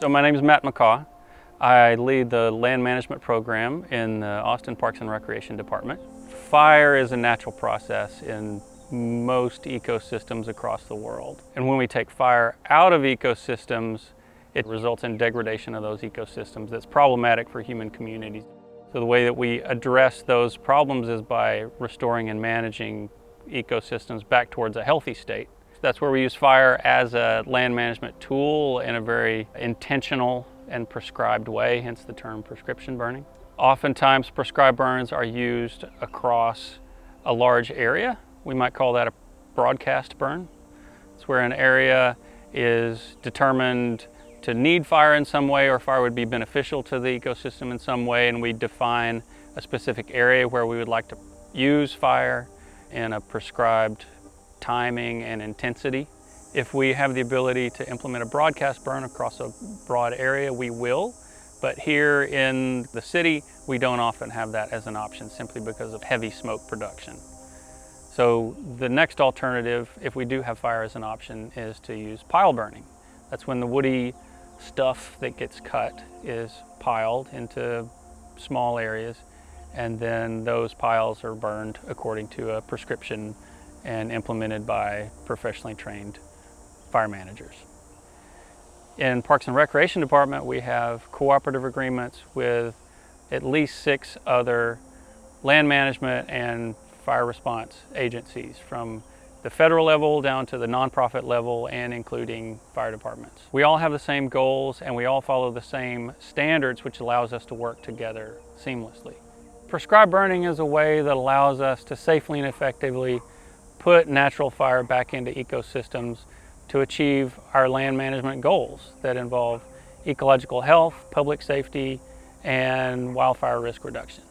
So my name is Matt McCaw. I lead the land management program in the Austin Parks and Recreation Department. Fire is a natural process in most ecosystems across the world. And when we take fire out of ecosystems, it results in degradation of those ecosystems that's problematic for human communities. So the way that we address those problems is by restoring and managing ecosystems back towards a healthy state. That's where we use fire as a land management tool in a very intentional and prescribed way, hence the term prescription burning. Oftentimes prescribed burns are used across a large area. We might call that a broadcast burn. It's where an area is determined to need fire in some way, or fire would be beneficial to the ecosystem in some way, and we define a specific area where we would like to use fire in a prescribed timing and intensity. If we have the ability to implement a broadcast burn across a broad area, we will. But here in the city, we don't often have that as an option simply because of heavy smoke production. So the next alternative, if we do have fire as an option, is to use pile burning. That's when the woody stuff that gets cut is piled into small areas, and then those piles are burned according to a prescription and implemented by professionally trained fire managers. In Parks and Recreation Department, we have cooperative agreements with at least 6 other land management and fire response agencies, from the federal level down to the nonprofit level and including fire departments. We all have the same goals and we all follow the same standards, which allows us to work together seamlessly. Prescribed burning is a way that allows us to safely and effectively put natural fire back into ecosystems to achieve our land management goals that involve ecological health, public safety, and wildfire risk reduction.